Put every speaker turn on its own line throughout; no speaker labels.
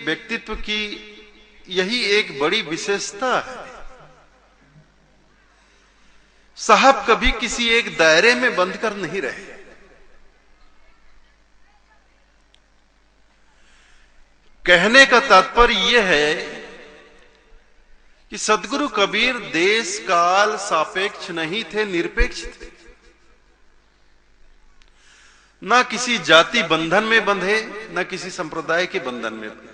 व्यक्तित्व की यही एक बड़ी विशेषता है। साहब कभी किसी एक दायरे में बंध कर नहीं रहे। कहने का तात्पर्य यह है कि सद्गुरु कबीर देश काल सापेक्ष नहीं थे, निरपेक्ष थे। ना किसी जाति बंधन में बंधे, ना किसी संप्रदाय के बंधन में बंधे।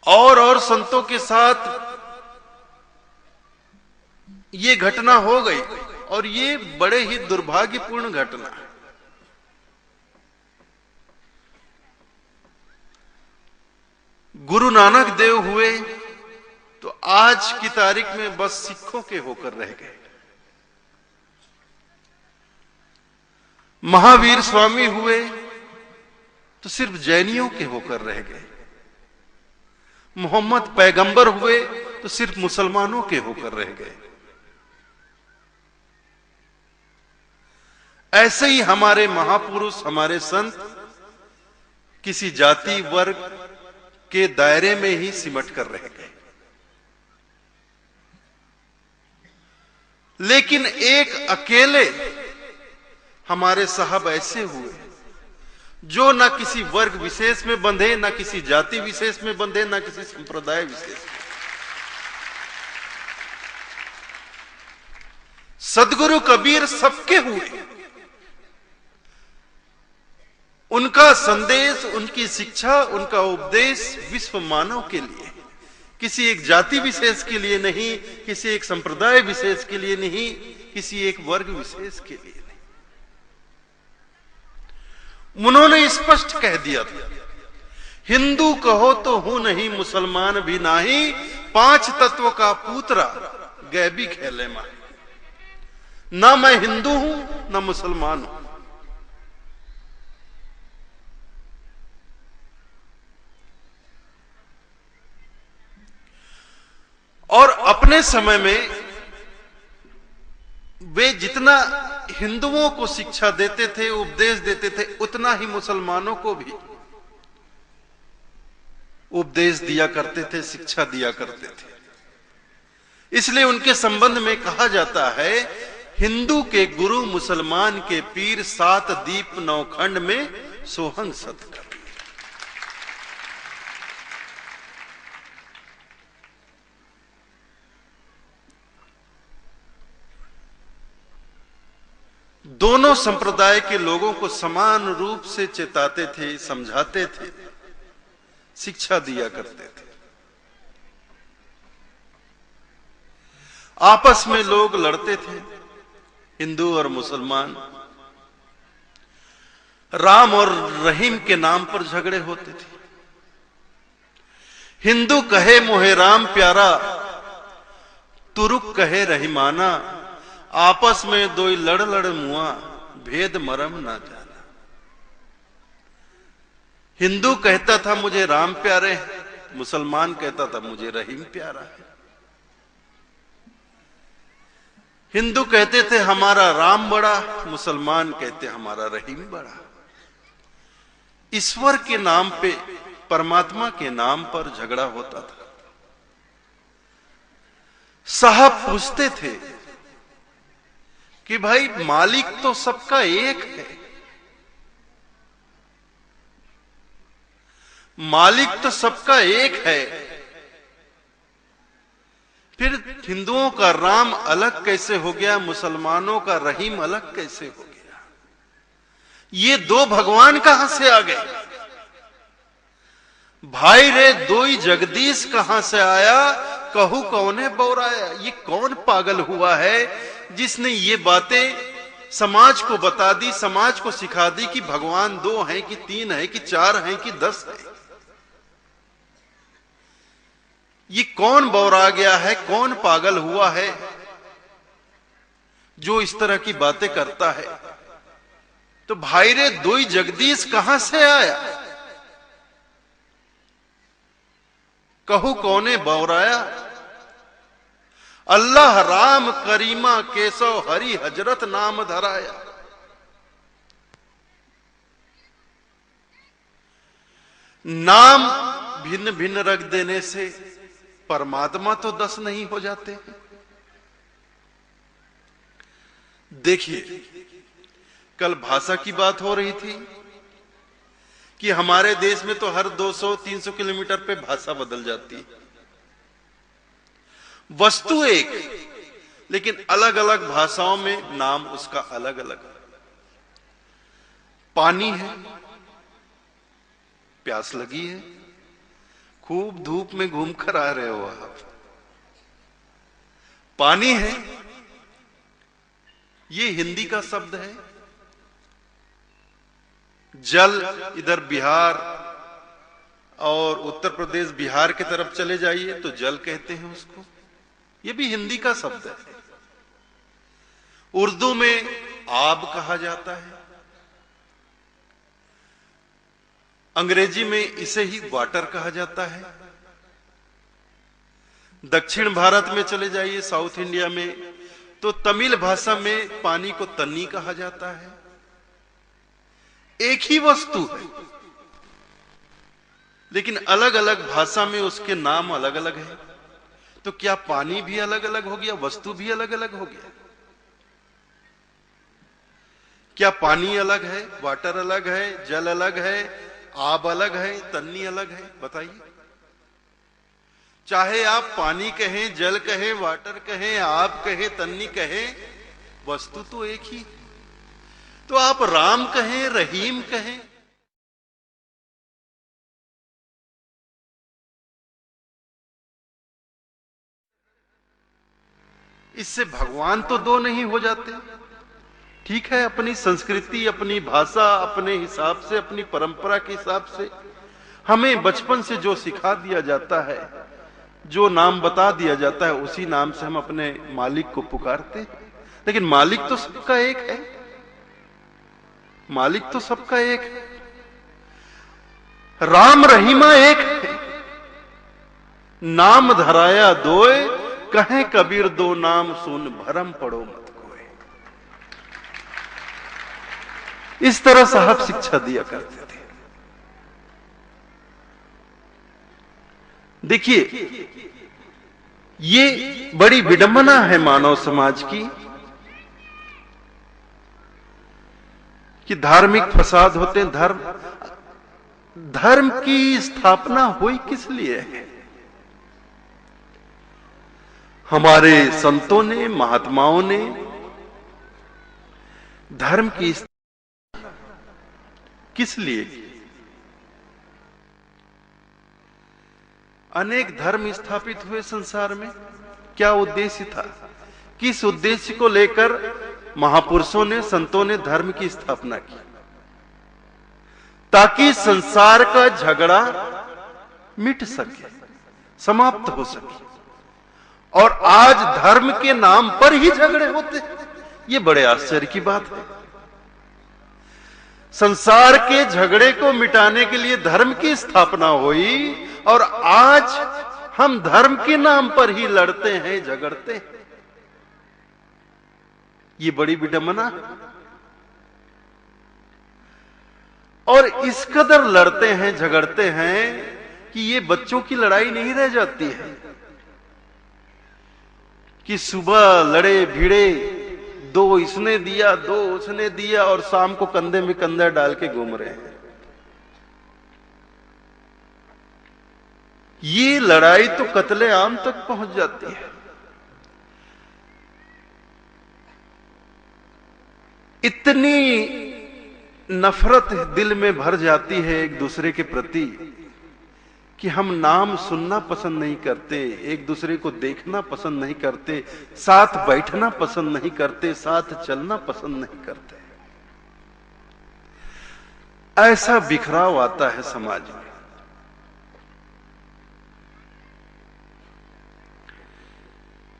और संतों के साथ ये घटना हो गई और ये बड़े ही दुर्भाग्यपूर्ण घटना है। गुरु नानक देव हुए तो आज की तारीख में बस सिखों के होकर रह गए। महावीर स्वामी हुए तो सिर्फ जैनियों के होकर रह गए। मोहम्मद पैगंबर हुए तो सिर्फ मुसलमानों के होकर रह गए। ऐसे ही हमारे महापुरुष, हमारे संत किसी जाति वर्ग के दायरे में ही सिमट कर रह गए। लेकिन एक अकेले हमारे साहब ऐसे हुए जो ना किसी वर्ग विशेष में बंधे, ना किसी जाति विशेष में बंधे, ना किसी संप्रदाय विशेष में। सद्गुरु कबीर सबके हुए। उनका संदेश, उनकी शिक्षा, उनका उपदेश विश्व मानव के लिए, किसी एक जाति विशेष के लिए नहीं, किसी एक संप्रदाय विशेष के लिए नहीं, किसी एक वर्ग विशेष के लिए नहीं। उन्होंने स्पष्ट कह दिया था, हिंदू कहो तो हूं नहीं, मुसलमान भी नहीं, पांच तत्व का पुत्रा गैबी खेले मां। ना मैं हिंदू हूं ना मुसलमान हूं। और अपने समय में वे जितना हिंदुओं को शिक्षा देते थे, उपदेश देते थे, उतना ही मुसलमानों को भी उपदेश दिया करते थे, शिक्षा दिया करते थे। इसलिए उनके संबंध में कहा जाता है, हिंदू के गुरु मुसलमान के पीर, सात दीप नौ खंड में सोहंग सत कर। दोनों संप्रदाय के लोगों को समान रूप से चेताते थे, समझाते थे, शिक्षा दिया करते थे। आपस में लोग लड़ते थे, हिंदू और मुसलमान। राम और रहीम के नाम पर झगड़े होते थे। हिंदू कहे मोहे राम प्यारा, तुरुक कहे रहीमाना, आपस में दो लड़ लड़ मुआ, भेद मरम ना जाना। हिंदू कहता था मुझे राम प्यारे हैं, मुसलमान कहता था मुझे रहीम प्यारा है। हिंदू कहते थे हमारा राम बड़ा, मुसलमान कहते हमारा रहीम बड़ा। ईश्वर के नाम पे, परमात्मा के नाम पर झगड़ा होता था। साहब पूछते थे कि भाई मालिक तो सबका एक है, मालिक तो सबका एक है, फिर हिंदुओं का राम अलग कैसे हो गया, मुसलमानों का रहीम अलग कैसे हो गया? ये दो भगवान कहां से आ गए? भाई रे दोई जगदीश कहां से आया, कहू कौने बौराया? ये कौन पागल हुआ है जिसने ये बातें समाज को बता दी, समाज को सिखा दी कि भगवान दो हैं कि तीन है कि चार हैं कि 10 है? ये कौन बौरा गया है, कौन पागल हुआ है जो इस तरह की बातें करता है? तो भाई रे दोई जगदीश कहां से आया, कहू कौने बौराया? अल्लाह राम करीमा केशव हरि हजरत नाम धराया। नाम भिन्न भिन्न रख देने से परमात्मा तो 10 नहीं हो जाते। देखिए, कल भाषा की बात हो रही थी कि हमारे देश में तो हर 200-300 किलोमीटर पे भाषा बदल जाती है। वस्तु एक, लेकिन अलग अलग भाषाओं में नाम उसका अलग अलग है। पानी है, प्यास लगी है, खूब धूप में घूम कर आ रहे हो आप, पानी है, ये हिंदी का शब्द है। जल इधर बिहार और उत्तर प्रदेश, बिहार की तरफ चले जाइए तो जल कहते हैं उसको, ये भी हिंदी का शब्द है। उर्दू में आब कहा जाता है, अंग्रेजी में इसे ही वाटर कहा जाता है। दक्षिण भारत में चले जाइए, साउथ इंडिया में, तो तमिल भाषा में पानी को तन्नी कहा जाता है। एक ही वस्तु है, लेकिन अलग अलग भाषा में उसके नाम अलग अलग है। तो क्या पानी भी अलग अलग हो गया, वस्तु भी अलग अलग हो गया? क्या पानी अलग है, वाटर अलग है, जल अलग है, आब अलग है, तन्नी अलग है? बताइए। चाहे आप पानी कहें, जल कहें, वाटर कहें, आब कहें, तन्नी कहें, वस्तु तो एक ही। तो आप राम कहें, रहीम कहें, इससे भगवान तो दो नहीं हो जाते। ठीक है, अपनी संस्कृति, अपनी भाषा, अपने हिसाब से, अपनी परंपरा के हिसाब से हमें बचपन से जो सिखा दिया जाता है, जो नाम बता दिया जाता है, उसी नाम से हम अपने मालिक को पुकारते हैं। लेकिन मालिक तो सबका एक है, मालिक तो सबका एक है। राम रहीमा एक है, नाम धराया दोए, कहें कबीर दो नाम सुन भरम पड़ो मत कोई। इस तरह साहब शिक्षा दिया करते थे। देखिए, ये बड़ी विडंबना है मानव समाज की कि धार्मिक फसाद होते हैं। धर्म की स्थापना हुई किस लिए है? हमारे संतों ने, महात्माओं ने धर्म की स्थापना किस लिए की? अनेक धर्म स्थापित हुए संसार में, क्या उद्देश्य था? किस उद्देश्य को लेकर महापुरुषों ने, संतों ने धर्म की स्थापना की? ताकि संसार का झगड़ा मिट सके, समाप्त हो सके। और आज धर्म के नाम पर ही झगड़े होते, ये बड़े आश्चर्य की बात है। संसार के झगड़े को मिटाने के लिए धर्म की स्थापना हुई, और आज हम धर्म के नाम पर ही लड़ते हैं, झगड़ते हैं। ये बड़ी विडंबना है। और इस कदर लड़ते हैं, झगड़ते हैं कि ये बच्चों की लड़ाई नहीं रह जाती है कि सुबह लड़े भिड़े, दो इसने दिया, दो उसने दिया, और शाम को कंधे में कंधा डाल के घूम रहे हैं। ये लड़ाई तो कत्ले आम तक पहुंच जाती है। इतनी नफरत दिल में भर जाती है एक दूसरे के प्रति कि हम नाम सुनना पसंद नहीं करते, एक दूसरे को देखना पसंद नहीं करते, साथ बैठना पसंद नहीं करते, साथ चलना पसंद नहीं करते। ऐसा बिखराव आता है समाज में।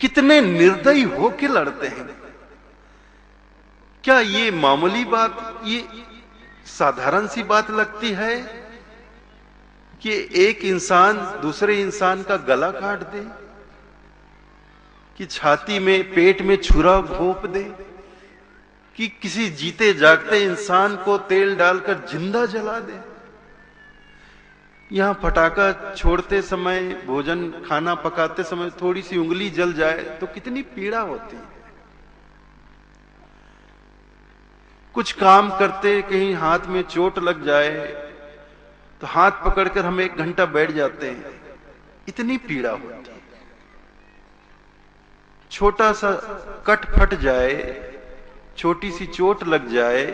कितने निर्दयी होके लड़ते हैं। क्या ये मामूली बात, ये साधारण सी बात लगती है कि एक इंसान दूसरे इंसान का गला काट दे, कि छाती में, पेट में छुरा घोंप दे, कि किसी जीते जागते इंसान को तेल डालकर जिंदा जला दे? यहां पटाखा छोड़ते समय, भोजन खाना पकाते समय थोड़ी सी उंगली जल जाए तो कितनी पीड़ा होती है। कुछ काम करते कहीं हाथ में चोट लग जाए तो हाथ पकड़कर हम 1 घंटा बैठ जाते हैं, इतनी पीड़ा होती है। छोटा सा कट फट जाए, छोटी सी चोट लग जाए,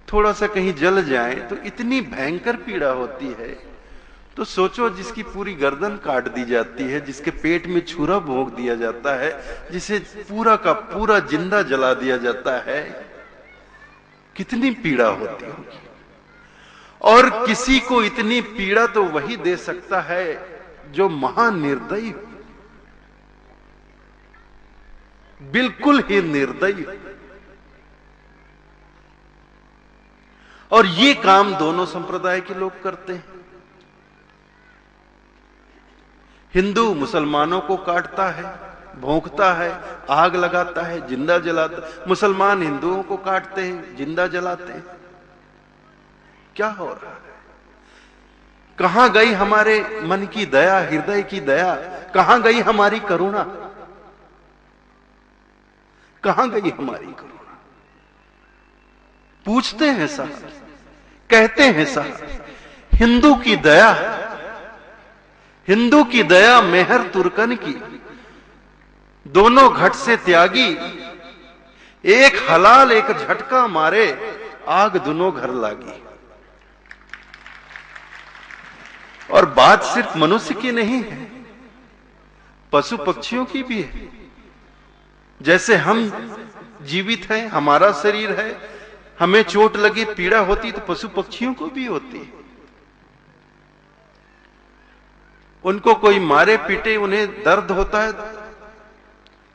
थोड़ा सा कहीं जल जाए तो इतनी भयंकर पीड़ा होती है। तो सोचो, जिसकी पूरी गर्दन काट दी जाती है, जिसके पेट में छुरा भोंक दिया जाता है, जिसे पूरा का पूरा जिंदा जला दिया जाता है, कितनी पीड़ा होती होगी। और किसी को इतनी पीड़ा तो वही दे सकता है जो महानिर्दयी हो, बिल्कुल ही निर्दयी। और ये काम दोनों संप्रदाय के लोग करते हैं। हिंदू मुसलमानों को काटता है, भोंकता है, आग लगाता है, जिंदा जलाता है। मुसलमान हिंदुओं को काटते हैं, जिंदा जलाते हैं। क्या हो रहा है? कहां गई हमारे मन की दया, हृदय की दया? कहां गई हमारी करुणा? कहां गई हमारी करुणा? पूछते हैं साहब, कहते हैं साहब, हिंदू की दया, हिंदू की दया मेहर तुर्कन की, दोनों घट से त्यागी, एक हलाल एक झटका मारे, आग दोनों घर लागी। और बात सिर्फ मनुष्य की नहीं है, पशु पक्षियों की भी है। जैसे हम जीवित हैं, हमारा शरीर है, हमें चोट लगी, पीड़ा होती, तो पशु पक्षियों को भी होती है। उनको कोई मारे पीटे, उन्हें दर्द होता है,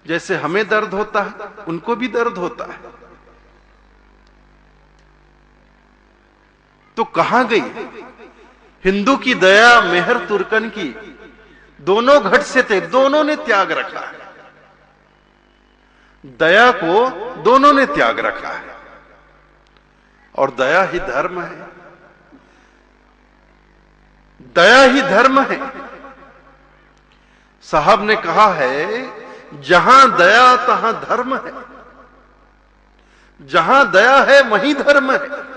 जैसे हमें दर्द होता है, उनको भी दर्द होता है। तो कहां गई हिंदू की दया मेहर तुर्कन की? दोनों घट से थे, दोनों ने त्याग रखा है, दया को दोनों ने त्याग रखा है। और दया ही धर्म है, दया ही धर्म है। साहब ने कहा है, जहां दया तहां धर्म है, जहां दया है वहीं धर्म है।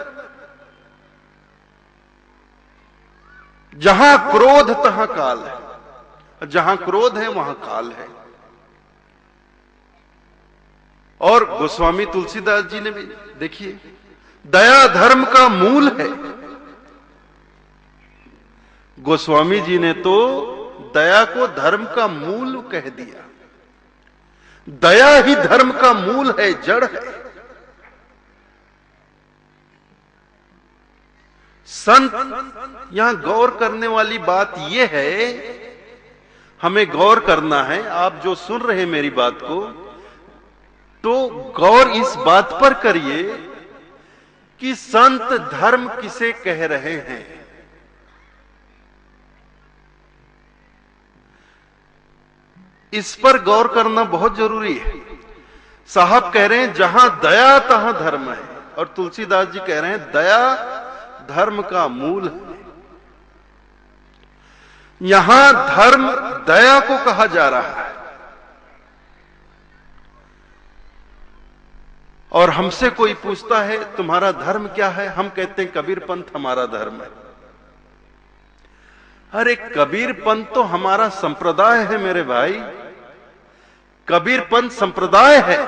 जहां क्रोध तहां काल है, जहां क्रोध है वहां काल है। और गोस्वामी तुलसीदास जी ने भी, देखिए, दया धर्म का मूल है। गोस्वामी जी ने तो दया को धर्म का मूल कह दिया। दया ही धर्म का मूल है, जड़ है। संत, यहां गौर करने वाली बात यह है, हमें गौर करना है। आप जो सुन रहे हैं मेरी बात को, तो गौर इस बात पर करिए कि संत धर्म किसे कह रहे हैं। इस पर गौर करना बहुत जरूरी है। साहब कह रहे हैं जहां दया तहां धर्म है, और तुलसीदास जी कह रहे हैं दया धर्म का मूल है। यहां धर्म दया को कहा जा रहा है। और हमसे कोई पूछता है तुम्हारा धर्म क्या है, हम कहते हैं कबीर पंथ हमारा धर्म है। अरे कबीर पंथ तो हमारा संप्रदाय है मेरे भाई, कबीर पंथ संप्रदाय है।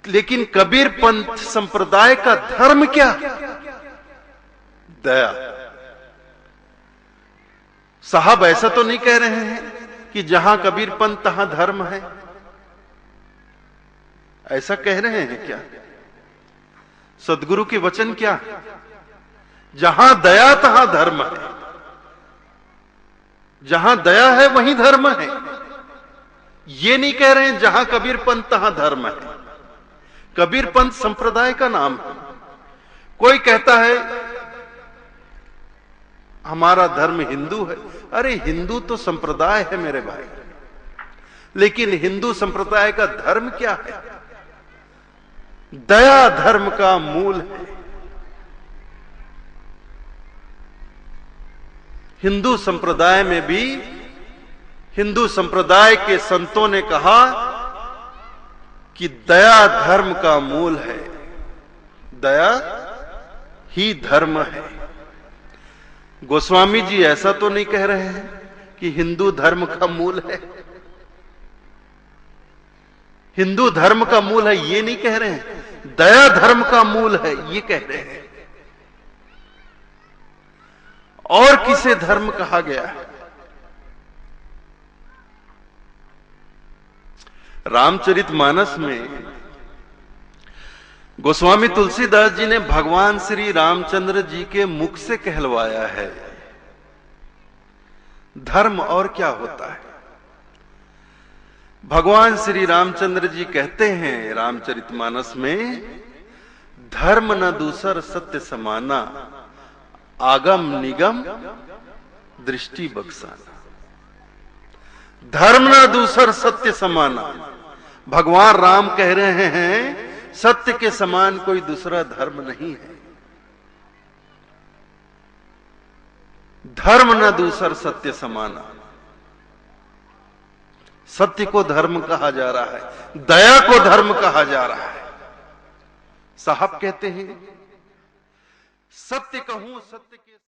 लेकिन कबीर पंथ संप्रदाय का धर्म क्या? दया। साहब ऐसा तो नहीं कह रहे हैं कि जहां कबीर पंथ तहां धर्म है, ऐसा कह रहे हैं क्या? सदगुरु के वचन क्या? जहां दया तहां धर्म है, जहां दया है वहीं धर्म है। ये नहीं कह रहे हैं जहां कबीर पंथ तहां धर्म है। कबीर पंथ संप्रदाय का नाम है। कोई कहता है हमारा धर्म हिंदू है। अरे हिंदू तो संप्रदाय है मेरे भाई, लेकिन हिंदू संप्रदाय का धर्म क्या है? दया धर्म का मूल है। हिंदू संप्रदाय में भी हिंदू संप्रदाय के संतों ने कहा कि दया धर्म का मूल है, दया ही धर्म है। गोस्वामी जी ऐसा तो नहीं कह रहे हैं कि हिंदू धर्म का मूल है, हिंदू धर्म का मूल है ये नहीं कह रहे हैं, दया धर्म का मूल है ये कह रहे हैं। और किसे धर्म कहा गया है? रामचरितमानस में गोस्वामी तुलसीदास जी ने भगवान श्री रामचंद्र जी के मुख से कहलवाया है, धर्म और क्या होता है। भगवान श्री रामचंद्र जी कहते हैं रामचरितमानस में, धर्म न दूसर सत्य समाना, आगम निगम दृष्टि बख्शाना। धर्म न दूसर सत्य समाना, भगवान राम कह रहे हैं सत्य के समान कोई दूसरा धर्म नहीं है। धर्म न दूसर सत्य समाना, सत्य को धर्म कहा जा रहा है, दया को धर्म कहा जा रहा है। साहब कहते हैं सत्य कहूं सत्य के